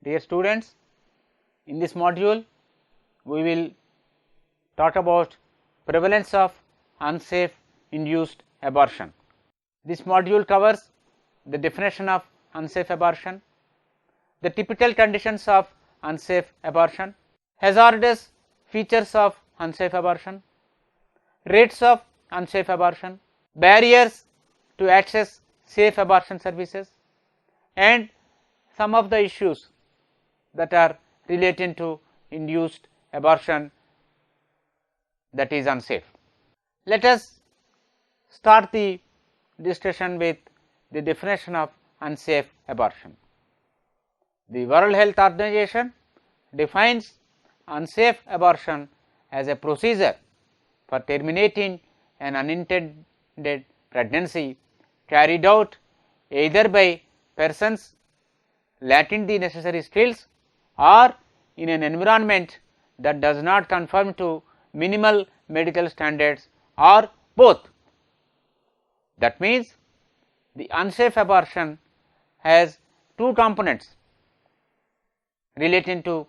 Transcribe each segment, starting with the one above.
Dear students, in this module we will talk about prevalence of unsafe induced abortion. This module covers the definition of unsafe abortion, the typical conditions of unsafe abortion, hazardous features of unsafe abortion, rates of unsafe abortion, barriers to access safe abortion services, and some of the issues that are related to induced abortion that is unsafe. Let us start the discussion with the definition of unsafe abortion. The World Health Organization defines unsafe abortion as a procedure for terminating an unintended pregnancy carried out either by persons lacking the necessary skills or in an environment that does not conform to minimal medical standards or both. That means, the unsafe abortion has two components relating to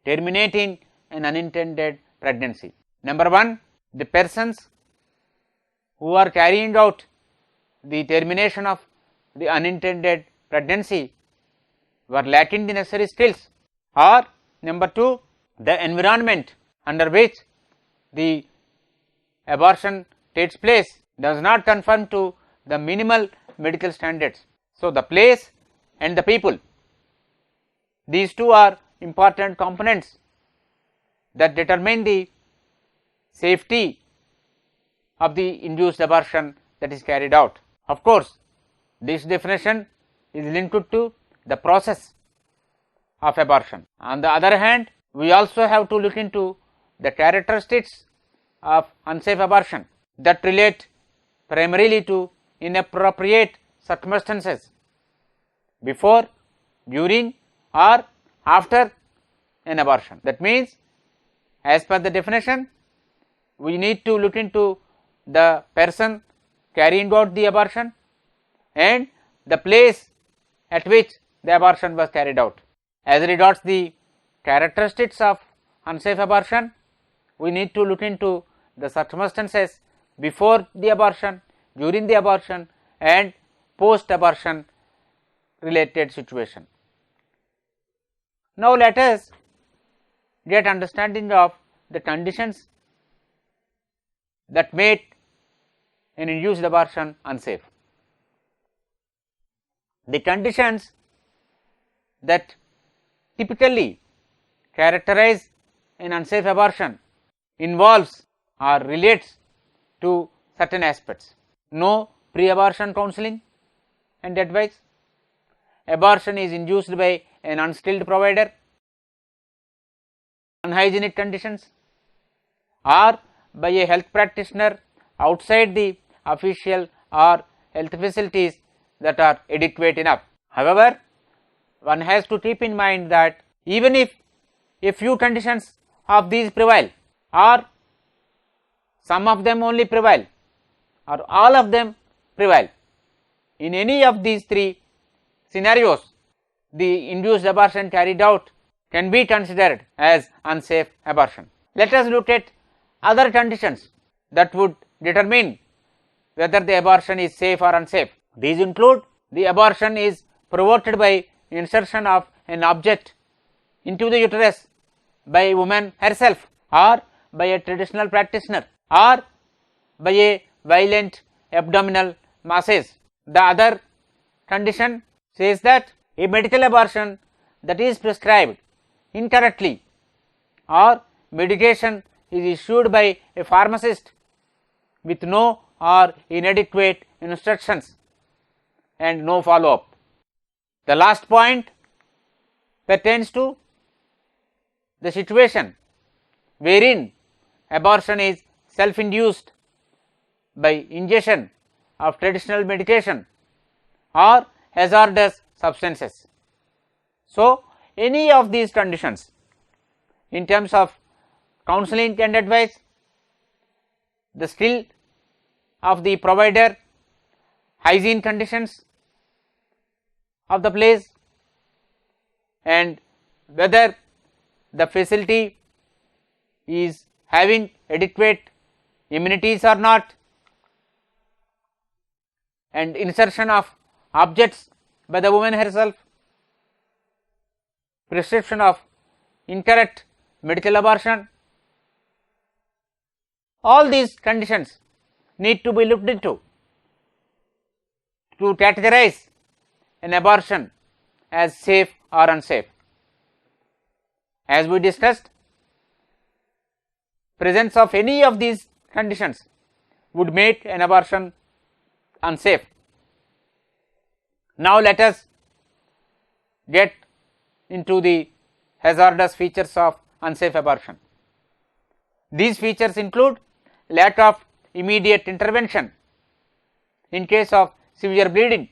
terminating an unintended pregnancy. Number one, the persons who are carrying out the termination of the unintended pregnancy were lacking the necessary skills, or number two, the environment under which the abortion takes place does not conform to the minimal medical standards. So, the place and the people, these two are important components that determine the safety of the induced abortion that is carried out. Of course, this definition is linked to the process of abortion. On the other hand, we also have to look into the characteristics of unsafe abortion that relate primarily to inappropriate circumstances before, during or after an abortion. That means, as per the definition, we need to look into the person carrying out the abortion and the place at which the abortion was carried out. As regards the characteristics of unsafe abortion, we need to look into the circumstances before the abortion, during the abortion and post abortion related situation. Now, let us get understanding of the conditions that make an induced abortion unsafe. The conditions that typically characterize an unsafe abortion involves or relates to certain aspects. No pre-abortion counseling and advice, abortion is induced by an unskilled provider, unhygienic conditions, or by a health practitioner outside the official or health facilities that are adequate enough. However, one has to keep in mind that even if a few conditions of these prevail, or some of them only prevail, or all of them prevail, in any of these three scenarios, the induced abortion carried out can be considered as unsafe abortion. Let us look at other conditions that would determine whether the abortion is safe or unsafe. These include the abortion is provoked by insertion of an object into the uterus by a woman herself, or by a traditional practitioner, or by a violent abdominal massage. The other condition says that a medical abortion that is prescribed incorrectly, or medication is issued by a pharmacist with no or inadequate instructions and no follow up. The last point pertains to the situation wherein abortion is self-induced by ingestion of traditional medication or hazardous substances. So, any of these conditions in terms of counseling and advice, the skill of the provider, hygiene conditions of the place and whether the facility is having adequate amenities or not, and insertion of objects by the woman herself, prescription of incorrect medical abortion. All these conditions need to be looked into to categorize an abortion as safe or unsafe. As we discussed, presence of any of these conditions would make an abortion unsafe. Now let us get into the hazardous features of unsafe abortion. These features include lack of immediate intervention in case of severe bleeding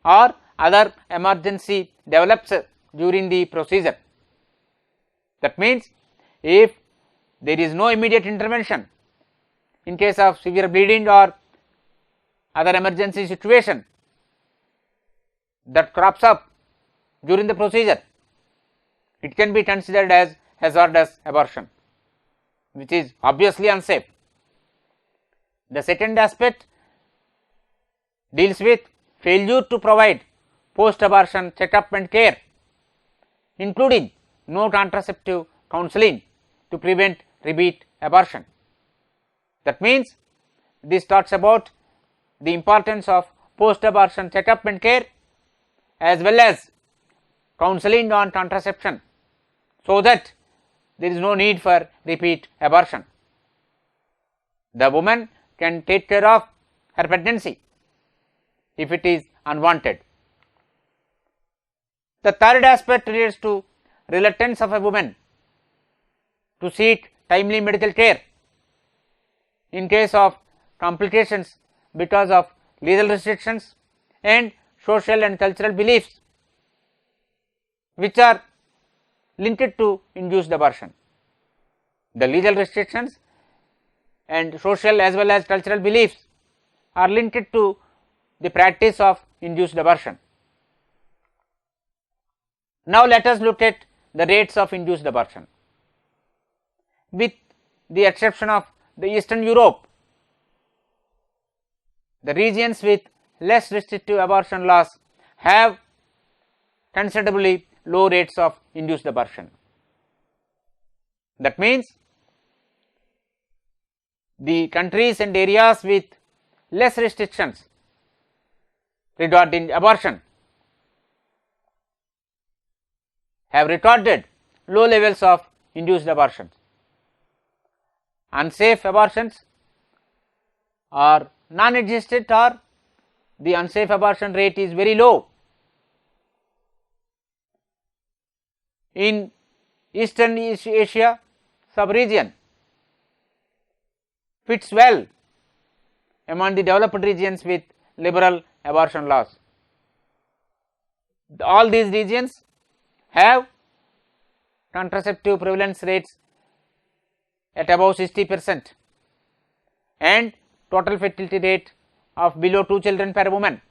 or other emergency develops during the procedure. That means, if there is no immediate intervention in case of severe bleeding or other emergency situation that crops up during the procedure, it can be considered as hazardous abortion, which is obviously unsafe. The second aspect deals with failure to provide post-abortion checkup and care, including no contraceptive counseling to prevent repeat abortion. That means, this talks about the importance of post-abortion checkup and care as well as counseling on contraception, so that there is no need for repeat abortion. The woman can take care of her pregnancy if it is unwanted. The third aspect relates to reluctance of a woman to seek timely medical care in case of complications because of legal restrictions and social and cultural beliefs which are linked to induced abortion. The legal restrictions and social as well as cultural beliefs are linked to the practice of induced abortion. Now let us look at the rates of induced abortion. With the exception of the Eastern Europe, the regions with less restrictive abortion laws have considerably low rates of induced abortion. That means, the countries and areas with less restrictions regarding abortion have recorded low levels of induced abortions. Unsafe abortions are non-existent, or the unsafe abortion rate is very low. In Eastern Asia sub-region fits well among the developed regions with liberal abortion laws. All these regions have contraceptive prevalence rates at above 60% and total fertility rate of below 2 children per woman.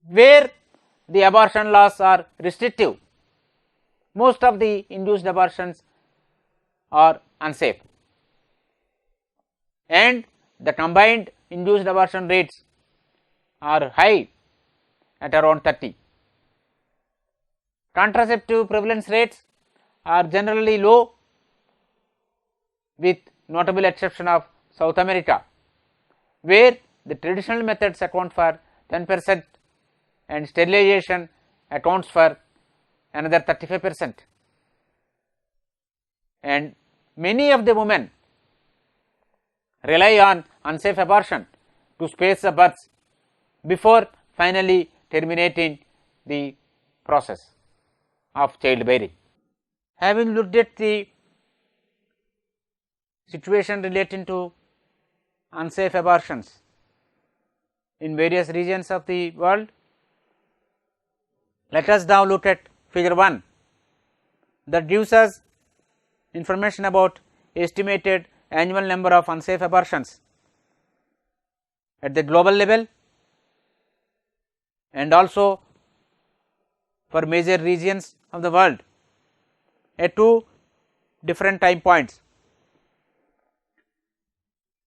Where the abortion laws are restrictive, most of the induced abortions are unsafe, and the combined induced abortion rates are high at around 30. Contraceptive prevalence rates are generally low, with notable exception of South America, where the traditional methods account for 10% and sterilization accounts for another 35%, and many of the women rely on unsafe abortion to space the births before finally terminating the process of childbearing. Having looked at the situation relating to unsafe abortions in various regions of the world, let us now look at figure 1 that gives us information about estimated annual number of unsafe abortions at the global level and also for major regions of the world at two different time points,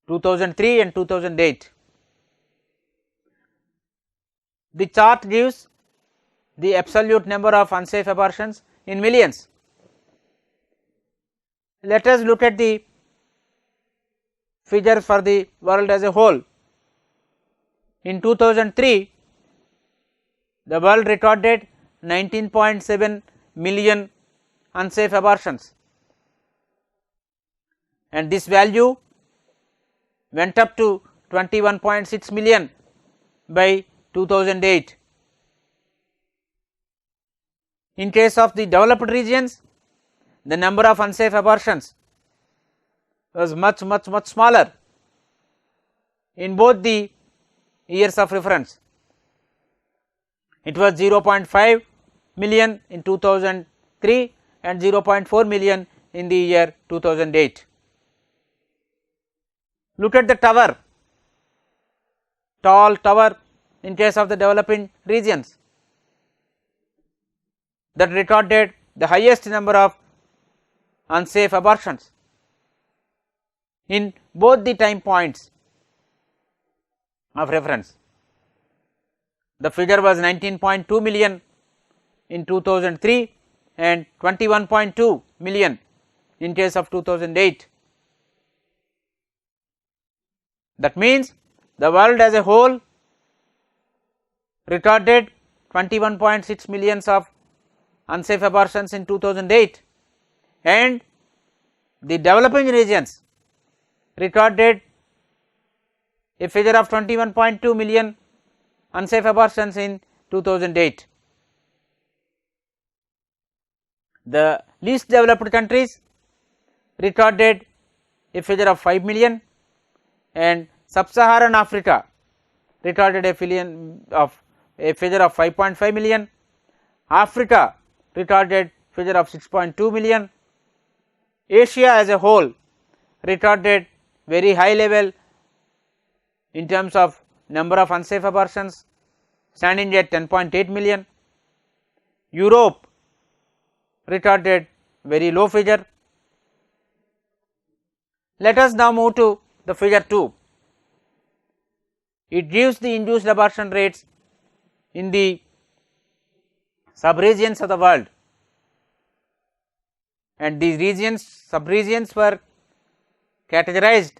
2003 and 2008. The chart gives the absolute number of unsafe abortions in millions. Let us look at the figures for the world as a whole. In 2003, the world recorded 19.7 million unsafe abortions, and this value went up to 21.6 million by 2008. In case of the developed regions, the number of unsafe abortions was much smaller in both the years of reference. It was 0.5 million in 2003 and 0.4 million in the year 2008. Look at the tower, tall tower in case of the developing regions, that recorded the highest number of unsafe abortions in both the time points of reference. The figure was 19.2 million in 2003 and 21.2 million in case of 2008. That means the world as a whole recorded 21.6 millions of unsafe abortions in 2008, and the developing regions recorded a figure of 21.2 million unsafe abortions in 2008. The least developed countries recorded a figure of 5 million, and sub-Saharan Africa recorded a figure of 5.5 million. Africa recorded figure of 6.2 million. Asia as a whole recorded very high level in terms of number of unsafe abortions, standing at 10.8 million. Europe recorded very low figure. Let us now move to the figure 2. It gives the induced abortion rates in the sub-regions of the world, and these regions, sub-regions were categorized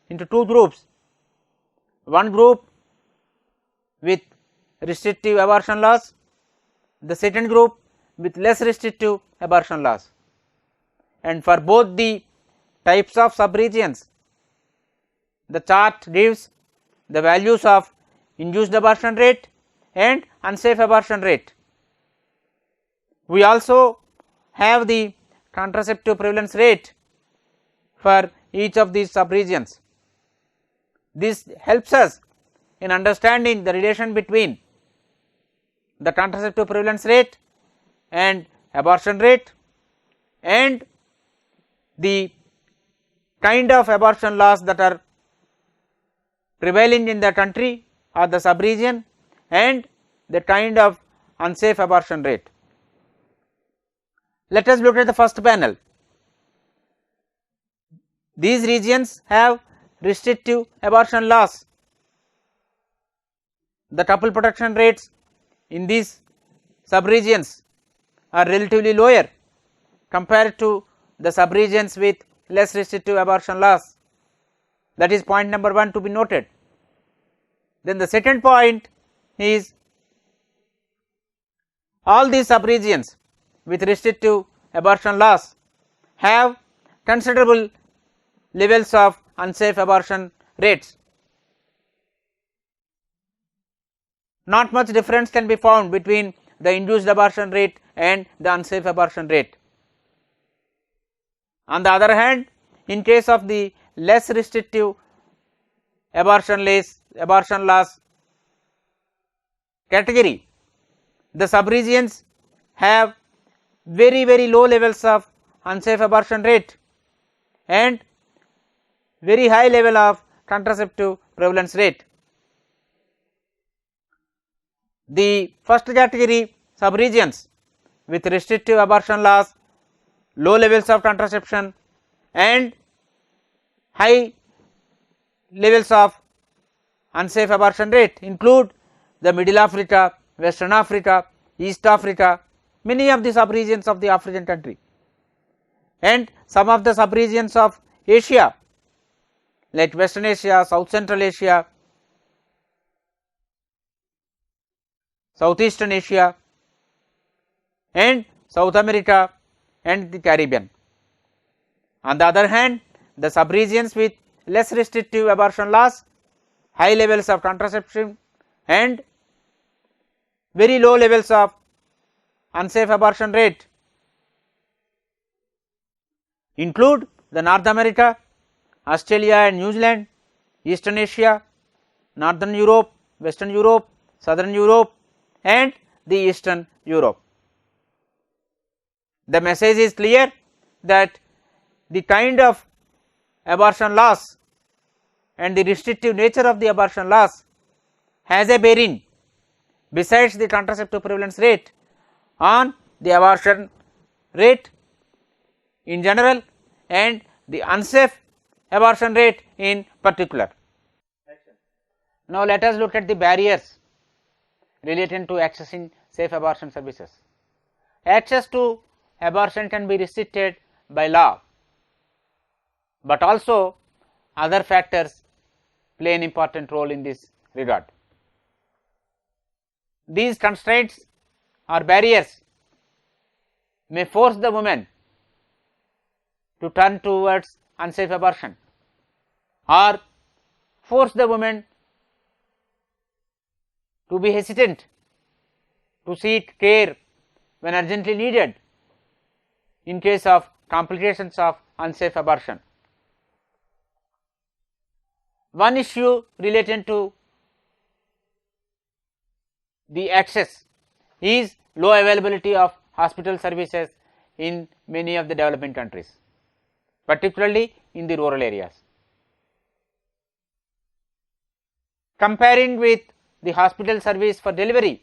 into two groups. One group with restrictive abortion laws, the second group with less restrictive abortion laws, and for both the types of sub-regions, the chart gives the values of induced abortion rate and unsafe abortion rate. We also have the contraceptive prevalence rate for each of these sub-regions. This helps us in understanding the relation between the contraceptive prevalence rate and abortion rate, and the kind of abortion laws that are prevailing in the country or the sub-region, and the kind of unsafe abortion rate. Let us look at the first panel. These regions have restrictive abortion laws. The couple protection rates in these sub-regions are relatively lower compared to the sub-regions with less restrictive abortion laws. That is point number 1 to be noted. Then the second point is, all these sub-regions with restrictive abortion laws have considerable levels of unsafe abortion rates. Not much difference can be found between the induced abortion rate and the unsafe abortion rate. On the other hand, in case of the less restrictive abortion laws category, the sub-regions have very low levels of unsafe abortion rate and very high level of contraceptive prevalence rate. The first category sub-regions with restrictive abortion laws, low levels of contraception and high levels of unsafe abortion rate include the Middle Africa, Western Africa, East Africa, many of the sub-regions of the African country and some of the sub-regions of Asia like Western Asia, South Central Asia, Southeastern Asia and South America and the Caribbean. On the other hand, the sub-regions with less restrictive abortion laws, high levels of contraception and very low levels of unsafe abortion rate include the North America, Australia and New Zealand, Eastern Asia, Northern Europe, Western Europe, Southern Europe and the Eastern Europe. The message is clear that the kind of abortion laws and the restrictive nature of the abortion laws has a bearing besides the contraceptive prevalence rate on the abortion rate in general and the unsafe abortion rate in particular. Now, let us look at the barriers related to accessing safe abortion services. Access to abortion can be restricted by law, but also other factors play an important role in this regard. These constraints or barriers may force the woman to turn towards unsafe abortion or force the woman to be hesitant to seek care when urgently needed in case of complications of unsafe abortion. One issue related to the access is low availability of hospital services in many of the developing countries, particularly in the rural areas. Comparing with the hospital service for delivery,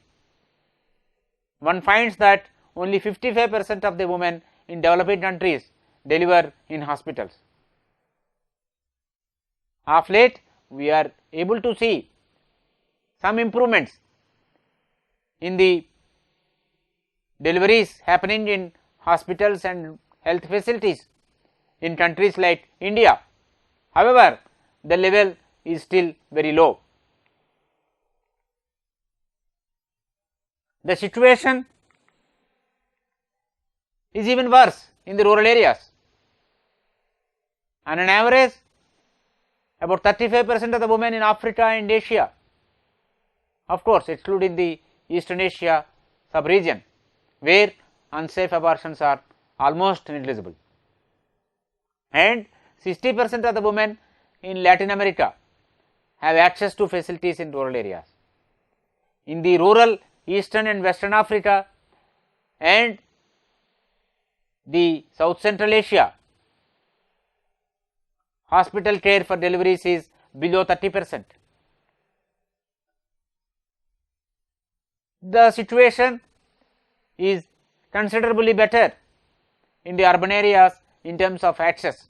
one finds that only 55% of the women in developing countries deliver in hospitals. Of late, we are able to see some improvements in the deliveries happening in hospitals and health facilities in countries like India. However, the level is still very low. The situation is even worse in the rural areas. On an average, about 35% of the women in Africa and Asia, of course excluding the Eastern Asia sub-region, where unsafe abortions are almost negligible, and 60% of the women in Latin America have access to facilities in rural areas. In the rural Eastern and Western Africa and the South Central Asia, hospital care for deliveries is below 30%. The situation is considerably better in the urban areas in terms of access.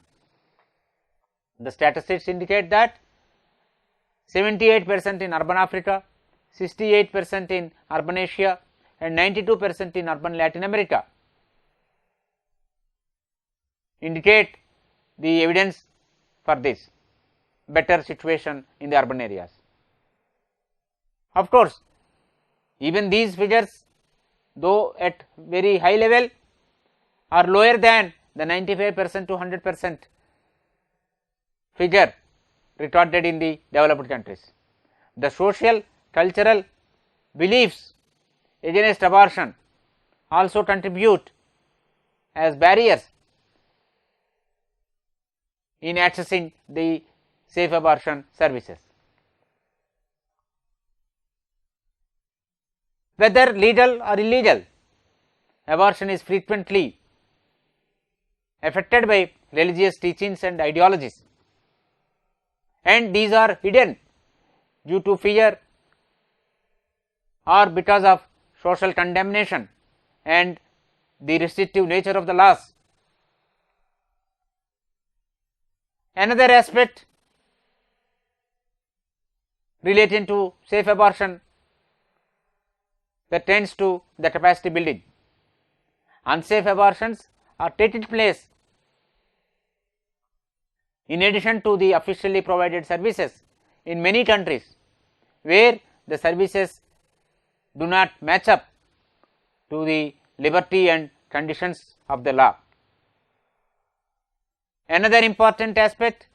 The statistics indicate that 78% in urban Africa, 68% in urban Asia and 92% in urban Latin America indicate the evidence for this better situation in the urban areas. Of course, even these figures, though at very high level, are lower than the 95% to 100% figure recorded in the developed countries. The social, cultural beliefs against abortion also contribute as barriers in accessing the safe abortion services. Whether legal or illegal, abortion is frequently affected by religious teachings and ideologies, and these are hidden due to fear or because of social condemnation and the restrictive nature of the laws. Another aspect relating to safe abortion that tends to the capacity building. Unsafe abortions are taking place in addition to the officially provided services in many countries where the services do not match up to the liberty and conditions of the law. Another important aspect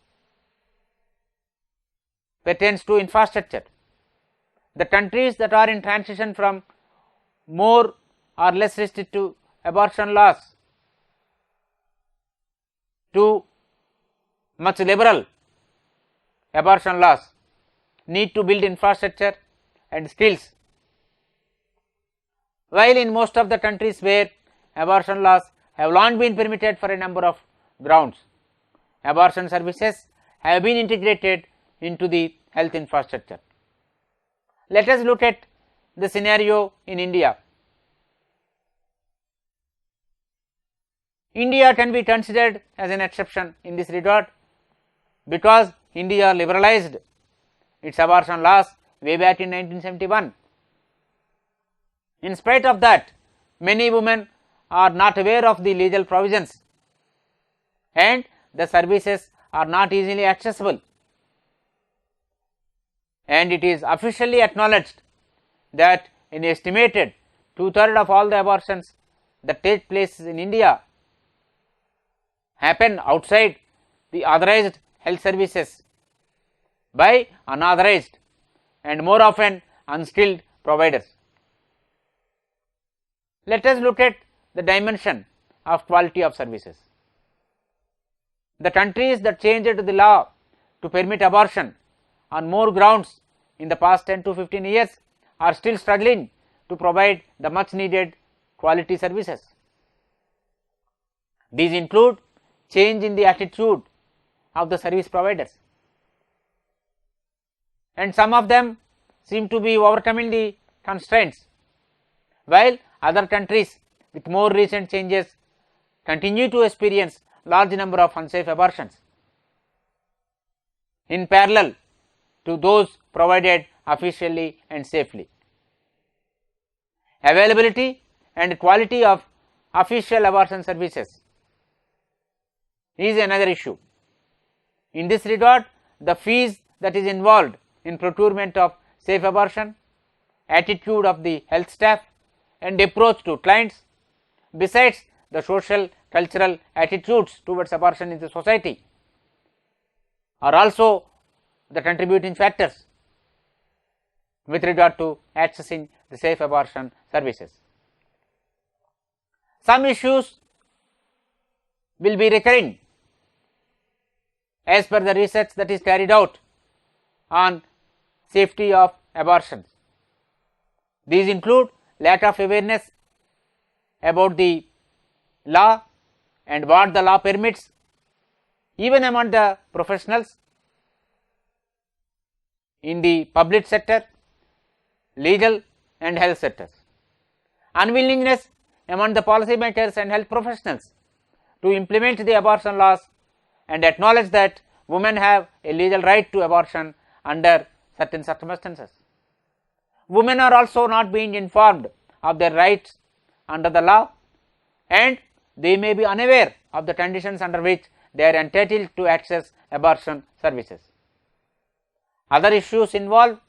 pertains to infrastructure. The countries that are in transition from more or less restrictive abortion laws to much liberal abortion laws need to build infrastructure and skills, while in most of the countries where abortion laws have long been permitted for a number of grounds, abortion services have been integrated into the health infrastructure. Let us look at the scenario in India. India can be considered as an exception in this regard because India liberalized its abortion laws way back in 1971. In spite of that, many women are not aware of the legal provisions and the services are not easily accessible, and it is officially acknowledged that an estimated 2/3 of all the abortions that take place in India happen outside the authorized health services by unauthorized and more often unskilled providers. Let us look at the dimension of quality of services. The countries that changed the law to permit abortion on more grounds in the past 10 to 15 years are still struggling to provide the much needed quality services. These include change in the attitude of the service providers, and some of them seem to be overcoming the constraints, while other countries with more recent changes continue to experience large number of unsafe abortions in parallel to those provided officially and safely. Availability and quality of official abortion services is another issue. In this regard, the fees that is involved in procurement of safe abortion, attitude of the health staff and approach to clients, besides the social cultural attitudes towards abortion in the society, are also the contributing factors with regard to accessing the safe abortion services. Some issues will be recurring as per the research that is carried out on safety of abortions. These include lack of awareness about the law and what the law permits, even among the professionals in the public sector, legal and health sectors. Unwillingness among the policymakers and health professionals to implement the abortion laws and acknowledge that women have a legal right to abortion under certain circumstances. Women are also not being informed of their rights under the law, and they may be unaware of the conditions under which they are entitled to access abortion services. Other issues involve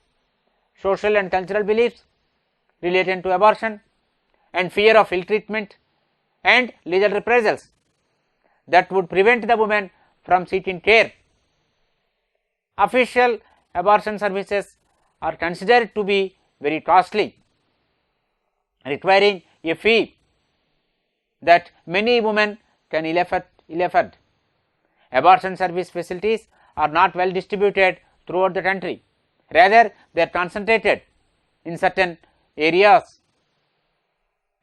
social and cultural beliefs relating to abortion and fear of ill treatment and legal reprisals that would prevent the woman from seeking care. Official abortion services are considered to be very costly, requiring a fee that many women can ill afford. Abortion service facilities are not well distributed throughout the country. Rather, they are concentrated in certain areas,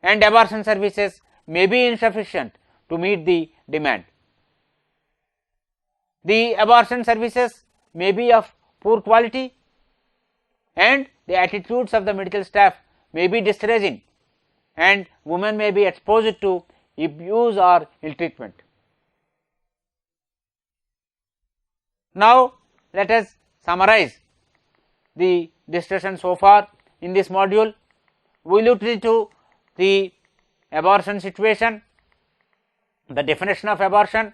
and abortion services may be insufficient to meet the demand. The abortion services may be of poor quality, and the attitudes of the medical staff may be discouraging and women may be exposed to abuse or ill treatment. Now, let us summarize the discussion so far in this module. We looked into the abortion situation, the definition of abortion.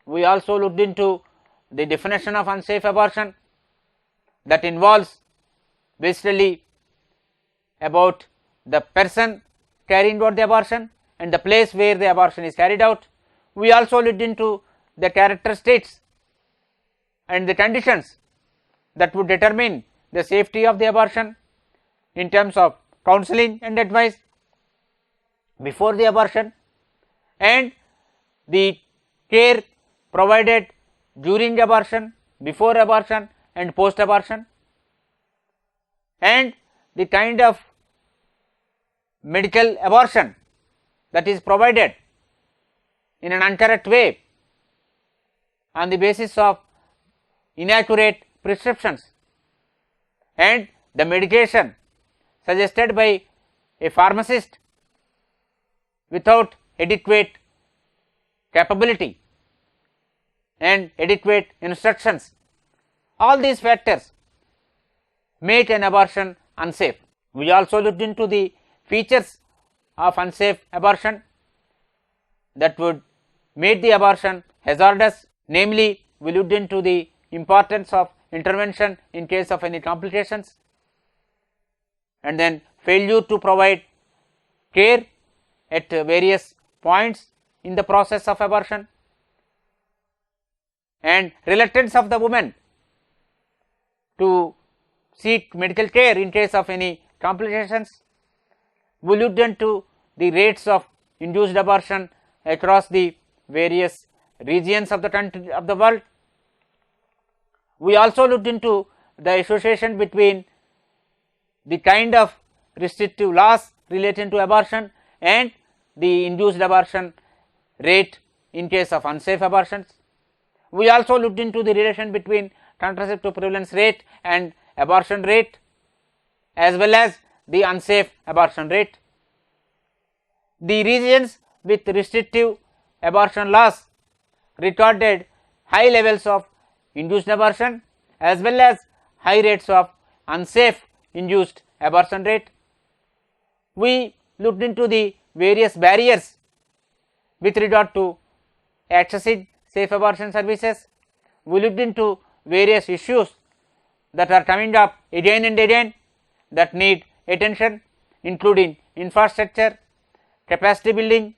We also looked into the definition of unsafe abortion, that involves basically about the person carrying out the abortion and the place where the abortion is carried out. We also looked into the characteristics and the conditions that would determine the safety of the abortion in terms of counseling and advice before the abortion, and the care provided during abortion, before abortion and post abortion, and the kind of medical abortion that is provided in an incorrect way on the basis of inaccurate prescriptions, and the medication suggested by a pharmacist without adequate capability and adequate instructions. All these factors make an abortion unsafe. We also looked into the features of unsafe abortion that would make the abortion hazardous. Namely, we looked into the importance of intervention in case of any complications, and then failure to provide care at various points in the process of abortion, and reluctance of the woman to seek medical care in case of any complications. We looked into the rates of induced abortion across the various regions of the country of the world. We also looked into the association between the kind of restrictive laws relating to abortion and the induced abortion rate in case of unsafe abortions. We also looked into the relation between contraceptive prevalence rate and abortion rate, as well as the unsafe abortion rate. The regions with restrictive abortion laws recorded high levels of induced abortion as well as high rates of unsafe induced abortion rate. We looked into the various barriers with regard to accessing safe abortion services. We looked into various issues that are coming up again and again that need attention, including infrastructure, capacity building,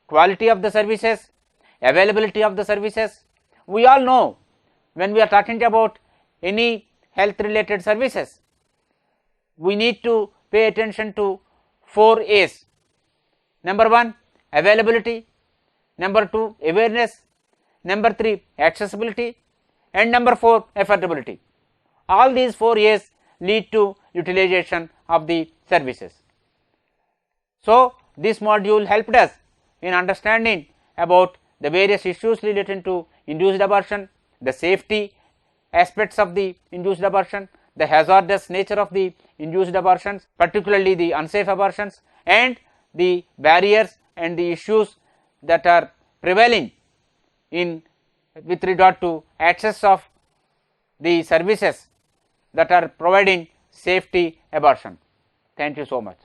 quality of the services, availability of the services. We all know when we are talking about any health related services, we need to pay attention to 4 A's. Number 1, availability. Number 2, awareness. Number 3, accessibility. And number 4, affordability. All these 4 A's lead to utilization of the services. So, this module helped us in understanding about the various issues related to induced abortion, the safety aspects of the induced abortion, the hazardous nature of the induced abortions, particularly the unsafe abortions, and the barriers and the issues that are prevailing in with regard to access of the services that are providing safety abortion. Thank you so much.